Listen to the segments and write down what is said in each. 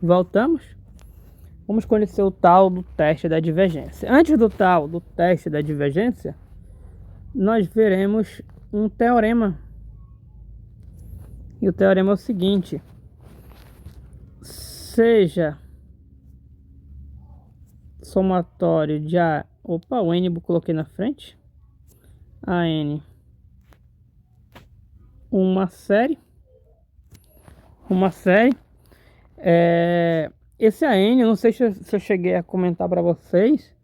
Voltamos. Vamos conhecer o tal do teste da divergência. Antes do tal do teste da divergência, nós veremos um teorema. E o teorema é o seguinte: seja somatório de A... Opa, o N eu coloquei na frente. A N uma série. Esse AN, eu não sei se eu cheguei a comentar para vocês,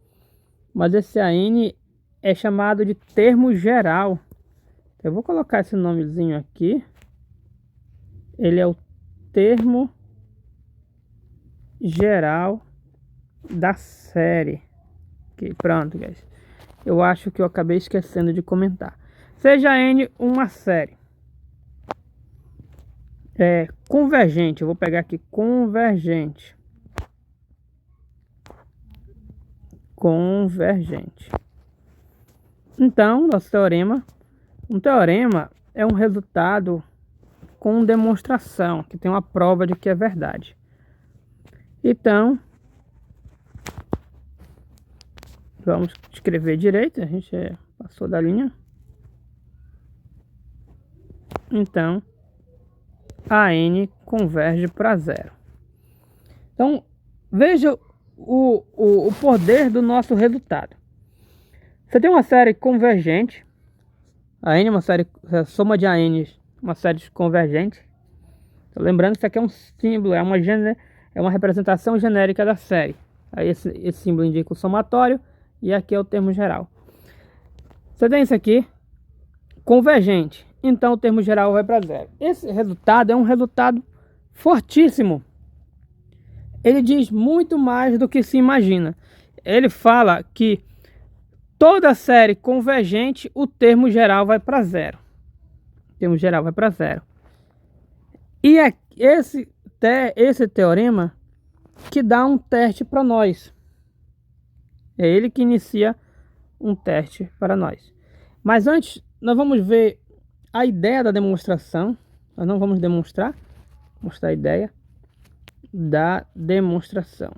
mas esse AN é chamado de termo geral. Eu vou colocar esse nomezinho aqui. Ele é o termo geral da série. Aqui, pronto, guys. Eu acho que eu acabei esquecendo de comentar. Seja N uma série convergente, eu vou pegar aqui convergente. Então, nosso teorema, um teorema é um resultado com demonstração, que tem uma prova de que é verdade. Então, vamos escrever direito, a gente passou da linha. Então, a N converge para zero. Então, veja o poder do nosso resultado. Você tem uma série convergente. A N é uma série, a soma de ANs, uma série convergente. Lembrando que isso aqui é um símbolo, é uma representação genérica da série. Aí esse símbolo indica o somatório e aqui é o termo geral. Você tem isso aqui, convergente. Então o termo geral vai para zero. Esse resultado é um resultado fortíssimo. Ele diz muito mais do que se imagina. Ele fala que toda série convergente, o termo geral vai para zero. O termo geral vai para zero. E é esse teorema que dá um teste para nós. É ele que inicia um teste para nós. Mas antes, nós vamos ver a ideia da demonstração. Nós não vamos mostrar a ideia da demonstração.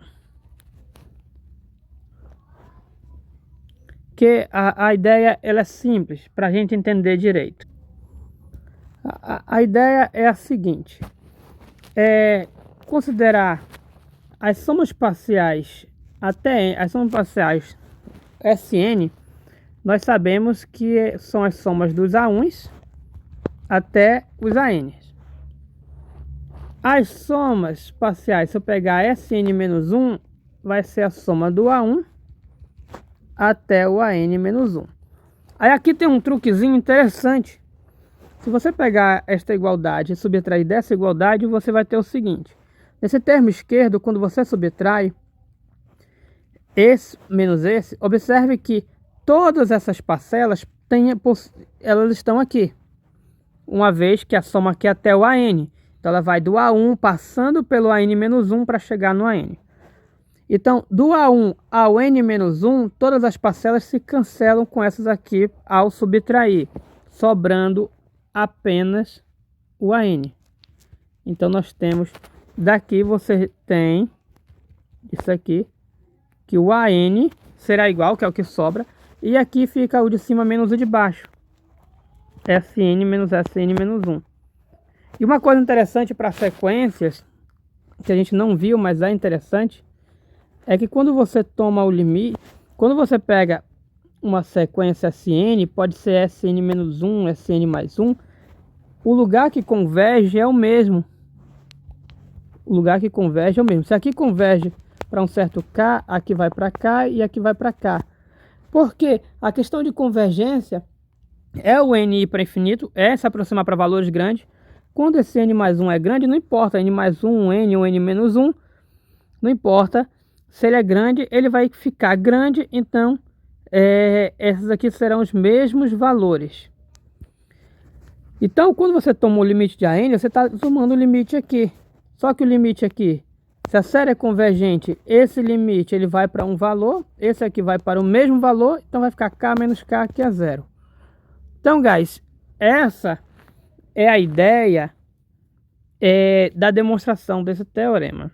Que a ideia ela é simples para a gente entender direito. A ideia é a seguinte: considerar as somas parciais Sn. Nós sabemos que são as somas dos A1s até os ANs. As somas parciais, se eu pegar Sn-1, vai ser a soma do A1 até o AN-1. Aí aqui tem um truquezinho interessante. Se você pegar esta igualdade e subtrair dessa igualdade, você vai ter o seguinte: nesse termo esquerdo, quando você subtrai esse menos esse, observe que todas essas parcelas elas estão aqui, uma vez que a soma aqui é até o AN. Então ela vai do A1 passando pelo AN-1 para chegar no AN. Então, do A1 ao N-1, todas as parcelas se cancelam com essas aqui ao subtrair, sobrando apenas o AN. Então nós temos, daqui você tem isso aqui, que o AN será igual, que é o que sobra, e aqui fica o de cima menos o de baixo, Sn menos Sn-1. E uma coisa interessante para sequências, que a gente não viu, mas é interessante, é que quando você toma o limite, quando você pega uma sequência Sn, pode ser Sn-1, Sn mais 1, o lugar que converge é o mesmo. O lugar que converge é o mesmo. Se aqui converge para um certo K, aqui vai para cá e aqui vai para cá. Porque a questão de convergência é o N ir para infinito, é se aproximar para valores grandes. Quando esse N mais 1 é grande, não importa, N mais 1, N ou N menos 1, não importa. Se ele é grande, ele vai ficar grande, então esses aqui serão os mesmos valores. Então, quando você toma o limite de AN, você está tomando o limite aqui. Só que o limite aqui, se a série é convergente, esse limite ele vai para um valor, esse aqui vai para o mesmo valor, então vai ficar K menos K, que é zero. Então, guys, essa é a ideia da demonstração desse teorema.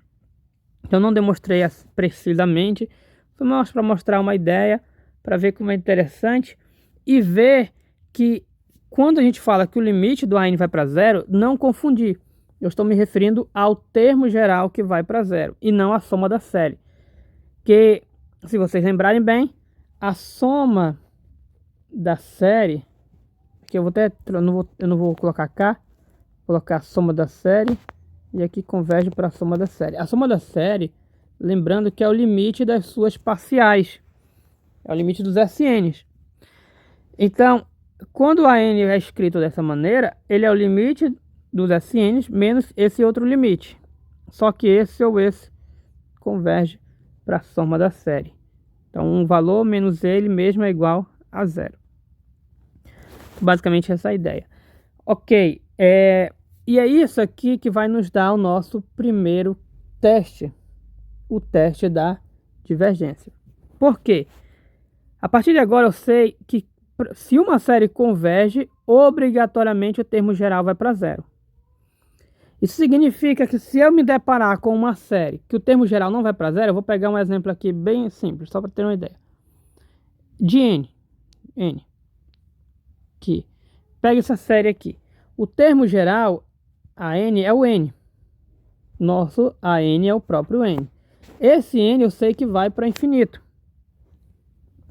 Eu não demonstrei precisamente, foi mais para mostrar uma ideia, para ver como é interessante e ver que quando a gente fala que o limite do AN vai para zero, não confundir. Eu estou me referindo ao termo geral que vai para zero e não à soma da série. Que, se vocês lembrarem bem, a soma da série, que eu vou até, eu não vou colocar cá, vou colocar a soma da série e aqui converge para a soma da série. A soma da série, lembrando que é o limite das suas parciais, é o limite dos SNs. Então, quando o AN é escrito dessa maneira, ele é o limite dos SNs menos esse outro limite. Só que esse ou esse converge para a soma da série. Então, um valor menos ele mesmo é igual a zero. Basicamente essa é a ideia. Ok, e é isso aqui que vai nos dar o nosso primeiro teste. O teste da divergência. Por quê? A partir de agora eu sei que se uma série converge, obrigatoriamente o termo geral vai para zero. Isso significa que se eu me deparar com uma série que o termo geral não vai para zero, eu vou pegar um exemplo aqui bem simples, só para ter uma ideia. De N. Aqui. Pega essa série aqui. O termo geral, AN, é o N. Nosso AN é o próprio N. Esse N eu sei que vai para infinito.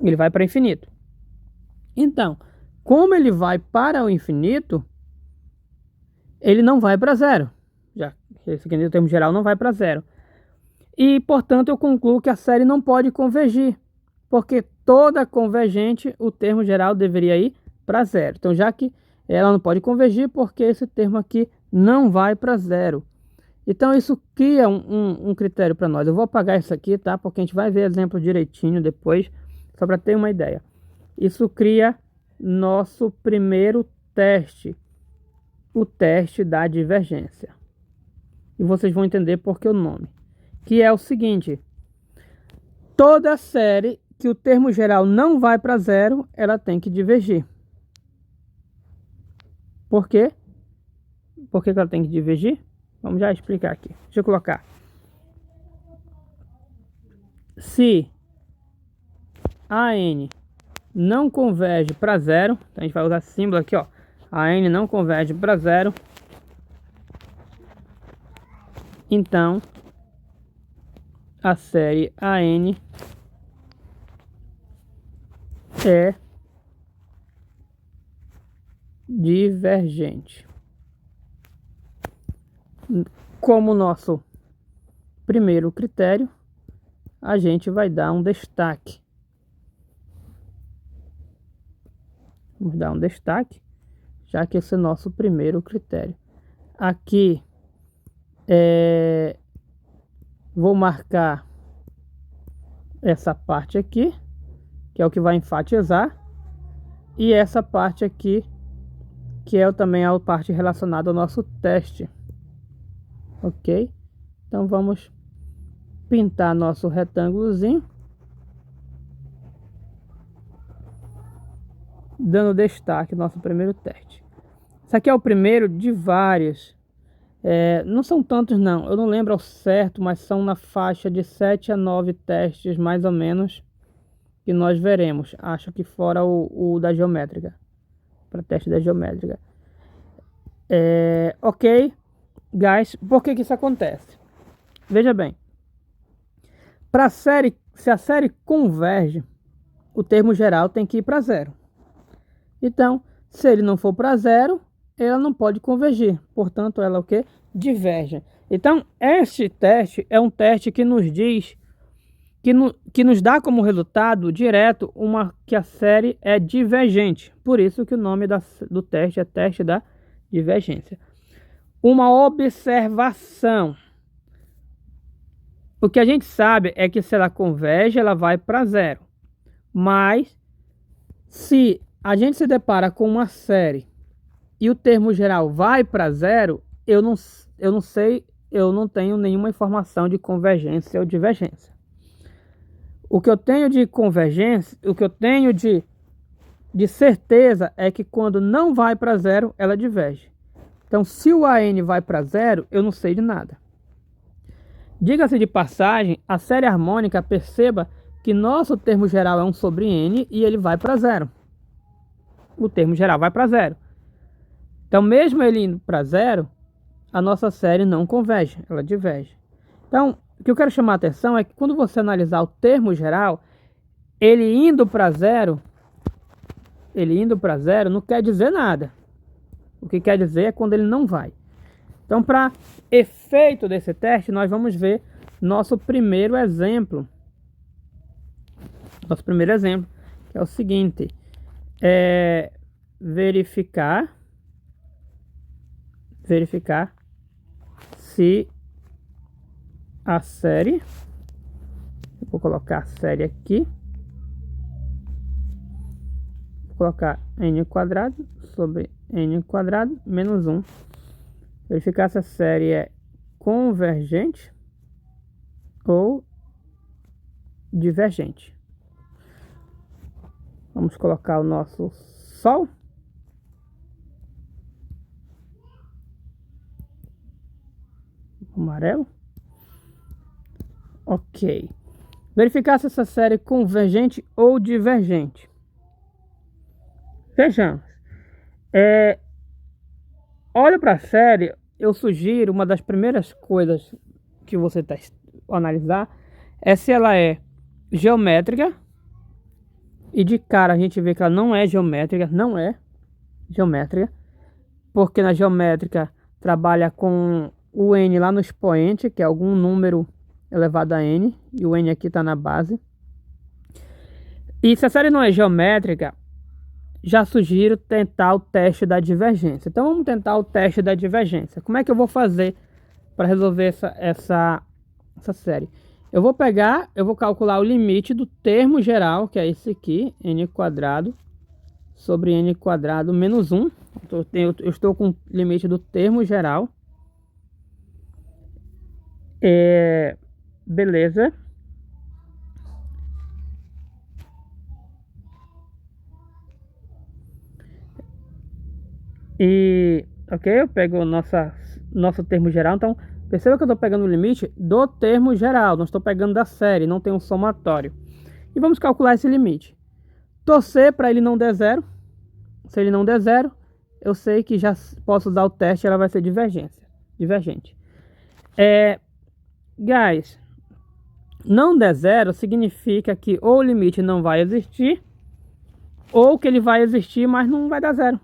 Ele vai para infinito. Então, como ele vai para o infinito, ele não vai para zero. Já esse aqui no termo geral não vai para zero. E, portanto, eu concluo que a série não pode convergir, porque toda convergente, o termo geral deveria ir para zero. Então, já que ela não pode convergir, porque esse termo aqui não vai para zero. Então, isso cria um critério para nós. Eu vou apagar isso aqui, tá? Porque a gente vai ver exemplo direitinho depois, só para ter uma ideia. Isso cria nosso primeiro teste, o teste da divergência. E vocês vão entender por que o nome. Que é o seguinte: toda série que o termo geral não vai para zero, ela tem que divergir. Por quê? Por que ela tem que divergir? Vamos já explicar aqui. Deixa eu colocar. Se AN não converge para zero, então a gente vai usar símbolo aqui, ó. AN não converge para zero, então a série AN é divergente. Como nosso primeiro critério, a gente vai dar um destaque. Vamos dar um destaque, já que esse é o nosso primeiro critério. Aqui vou marcar essa parte aqui, que é o que vai enfatizar, e essa parte aqui, que é também a parte relacionada ao nosso teste. Ok? Então vamos pintar nosso retângulozinho, dando destaque ao nosso primeiro teste. Esse aqui é o primeiro de vários. Não são tantos não, eu não lembro ao certo, mas são na faixa de 7 a 9 testes mais ou menos que nós veremos. Acho que fora o da geométrica, para teste da geométrica. Ok, guys, por que isso acontece? Veja bem, se a série converge, o termo geral tem que ir para zero. Então, se ele não for para zero, ela não pode convergir. Portanto, ela o que? Diverge. Então, este teste é um teste que nos diz, que nos dá como resultado direto que a série é divergente. Por isso que o nome do teste é teste da divergência. Uma observação. O que a gente sabe é que se ela converge, ela vai para zero. Mas, se a gente se depara com uma série e o termo geral vai para zero, eu não sei, eu não tenho nenhuma informação de convergência ou divergência. O que eu tenho de convergência, o que eu tenho de certeza é que quando não vai para zero, ela diverge. Então, se o AN vai para zero, eu não sei de nada. Diga-se de passagem, a série harmônica, perceba que nosso termo geral é 1 sobre n e ele vai para zero. O termo geral vai para zero. Então, mesmo ele indo para zero, a nossa série não converge, ela diverge. Então, o que eu quero chamar a atenção é que quando você analisar o termo geral, ele indo para zero não quer dizer nada. O que quer dizer é quando ele não vai. Então, para efeito desse teste, nós vamos ver nosso primeiro exemplo. Nosso primeiro exemplo, que é o seguinte: verificar se a série, eu vou colocar a série aqui, vou colocar n quadrado sobre n quadrado menos 1. Verificar se a série é convergente ou divergente. Vamos colocar o nosso Sol. Amarelo. Ok. Verificar se essa série é convergente ou divergente. Vejamos. Olha para a série, eu sugiro, uma das primeiras coisas que você analisar é se ela é geométrica. E de cara a gente vê que ela não é geométrica, porque na geométrica trabalha com o n lá no expoente, que é algum número elevado a n, e o n aqui está na base. E se a série não é geométrica, já sugiro tentar o teste da divergência. Então vamos tentar o teste da divergência. Como é que eu vou fazer para resolver essa série? Eu vou calcular o limite do termo geral, que é esse aqui, n quadrado sobre n quadrado menos 1. Eu estou com o limite do termo geral. Beleza. Ok, eu pego nosso termo geral. Então, perceba que eu estou pegando o limite do termo geral, não estou pegando da série, não tem um somatório. E vamos calcular esse limite. Torcer para ele não der zero. Se ele não der zero, eu sei que já posso usar o teste, ela vai ser divergente. Guys, não der zero significa que ou o limite não vai existir, ou que ele vai existir, mas não vai dar zero.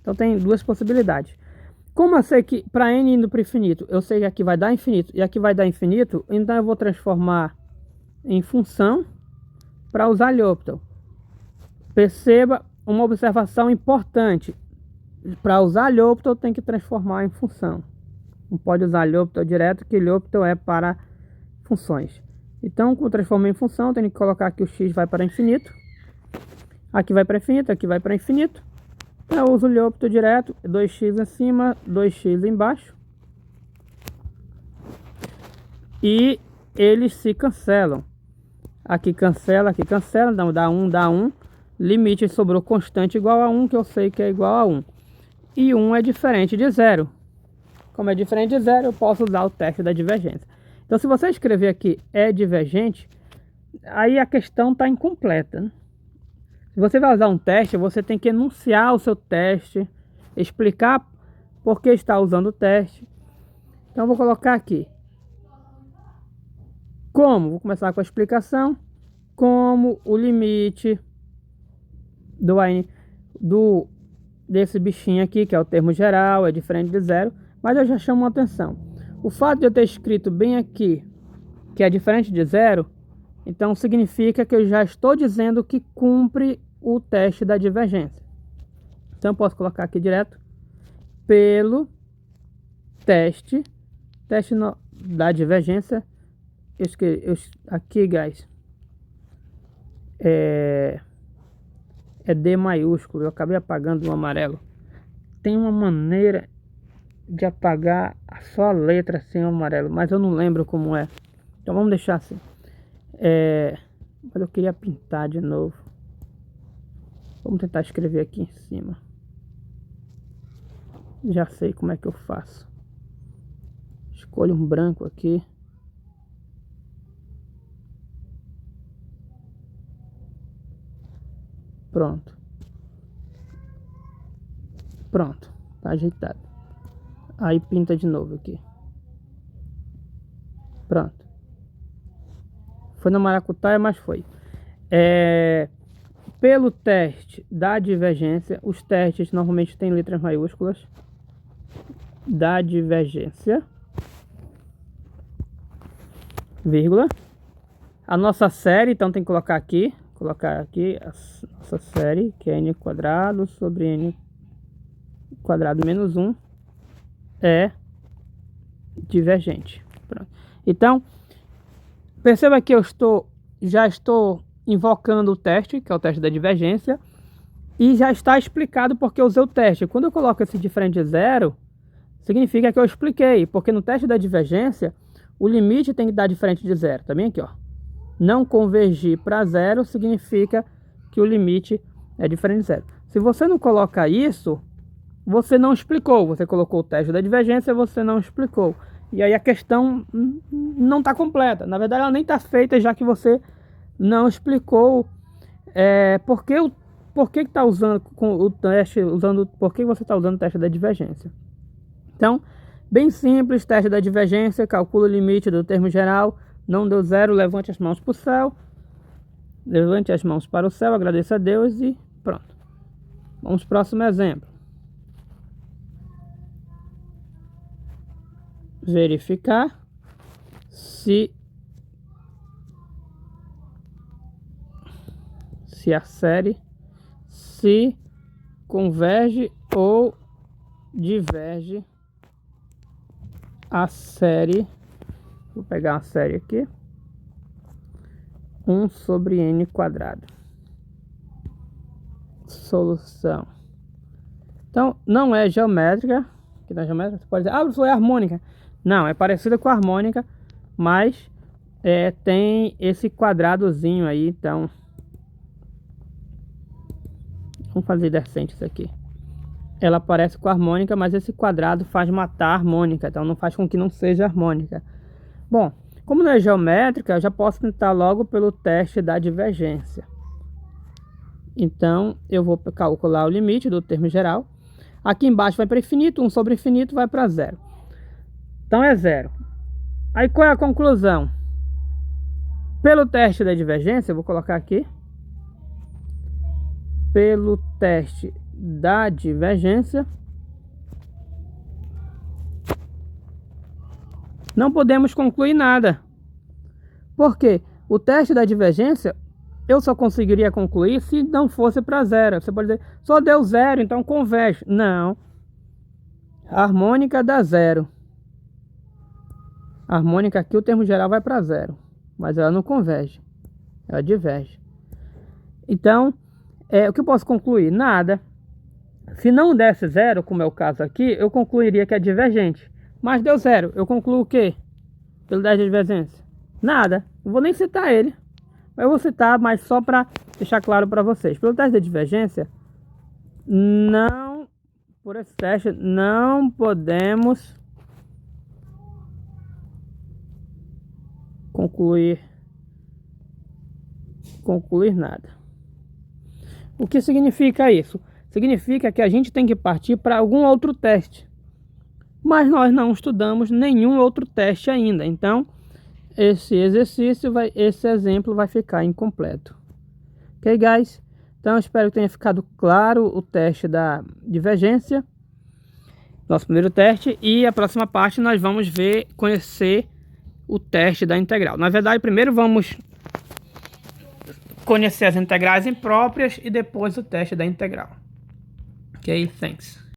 Então tem duas possibilidades. Como eu sei que para n indo para o infinito, eu sei que aqui vai dar infinito e aqui vai dar infinito, então eu vou transformar em função para usar L'Hopital. Perceba uma observação importante. Para usar L'Hopital tem que transformar em função. Não pode usar L'Hopital direto, que L'Hopital é para funções. Então, como eu transformei em função, tenho que colocar aqui o x vai para infinito. Aqui vai para infinito, aqui vai para infinito. Eu uso o L'Hopital direto, 2x em cima, 2x embaixo. E eles se cancelam. Aqui cancela, não, dá 1. Limite sobrou constante igual a 1, que eu sei que é igual a 1. E 1 é diferente de 0. Como é diferente de 0, eu posso usar o teste da divergência. Então, se você escrever aqui é divergente, aí a questão está incompleta, né? Se você vai usar um teste, você tem que enunciar o seu teste, explicar por que está usando o teste. Então, eu vou colocar aqui. Vou começar com a explicação. Como o limite desse bichinho aqui, que é o termo geral, é diferente de zero. Mas eu já chamo a atenção. O fato de eu ter escrito bem aqui, que é diferente de zero, então significa que eu já estou dizendo que cumpre o teste da divergência. Então eu posso colocar aqui direto pelo teste da divergência. Aqui, guys, é D maiúsculo. Eu acabei apagando no amarelo. Tem uma maneira de apagar só a letra sem o amarelo, mas eu não lembro como é. Então vamos deixar assim. Mas eu queria pintar de novo. Vamos tentar escrever aqui em cima. Já sei como é que eu faço. Escolho um branco aqui. Pronto. Pronto. Tá ajeitado. Aí pinta de novo aqui. Pronto. Foi no maracutaia, mas foi. Pelo teste da divergência, os testes normalmente têm letras maiúsculas. Da divergência, vírgula. A nossa série, então tem que colocar aqui a nossa série, que é n quadrado sobre n quadrado menos 1 é divergente. Pronto. Então, perceba que já estou invocando o teste, que é o teste da divergência, e já está explicado porque eu usei o teste. Quando eu coloco esse diferente de zero, significa que eu expliquei, porque no teste da divergência, o limite tem que dar diferente de zero. Tá bem aqui, ó. Não convergir para zero significa que o limite é diferente de zero. Se você não coloca isso, você não explicou. Você colocou o teste da divergência, você não explicou. E aí a questão não está completa. Na verdade, ela nem está feita, já que você não explicou por que está usando o teste, por que você está usando o teste da divergência. Então, bem simples, teste da divergência, calcula o limite do termo geral. Não deu zero, levante as mãos para o céu. Levante as mãos para o céu, agradeça a Deus e pronto. Vamos para o próximo exemplo. Verificar se a série se converge ou diverge a série. Vou pegar uma série aqui. 1 sobre n quadrado. Solução. Então, não é geométrica. Aqui na geométrica você pode dizer, professor, é harmônica. Não, é parecida com a harmônica, mas tem esse quadradozinho aí, então... Vamos fazer decente isso aqui. Ela parece com a harmônica, mas esse quadrado faz matar a harmônica, então não faz com que não seja harmônica. Bom, como não é geométrica, eu já posso tentar logo pelo teste da divergência. Então, eu vou calcular o limite do termo geral. Aqui embaixo vai para infinito, 1 sobre infinito vai para zero. Então é zero. Aí qual é a conclusão? Pelo teste da divergência, eu vou colocar aqui. Pelo teste da divergência, não podemos concluir nada. Por quê? O teste da divergência eu só conseguiria concluir se não fosse para zero. Você pode dizer, só deu zero, então converge. Não. A harmônica dá zero. A harmônica aqui, o termo geral vai para zero. Mas ela não converge. Ela diverge. Então, o que eu posso concluir? Nada. Se não desse zero, como é o caso aqui, eu concluiria que é divergente. Mas deu zero. Eu concluo o quê? Pelo teste de divergência? Nada. Não vou nem citar ele. Eu vou citar, mas só para deixar claro para vocês. Pelo teste de divergência, por esse teste, não podemos concluir nada. O que significa isso? Significa que a gente tem que partir para algum outro teste. Mas nós não estudamos nenhum outro teste ainda. Então, esse exemplo vai ficar incompleto. Ok, guys? Então, espero que tenha ficado claro o teste da divergência. Nosso primeiro teste. E a próxima parte nós vamos conhecer o teste da integral. Na verdade, primeiro vamos conhecer as integrais impróprias e depois o teste da integral. Ok, thanks.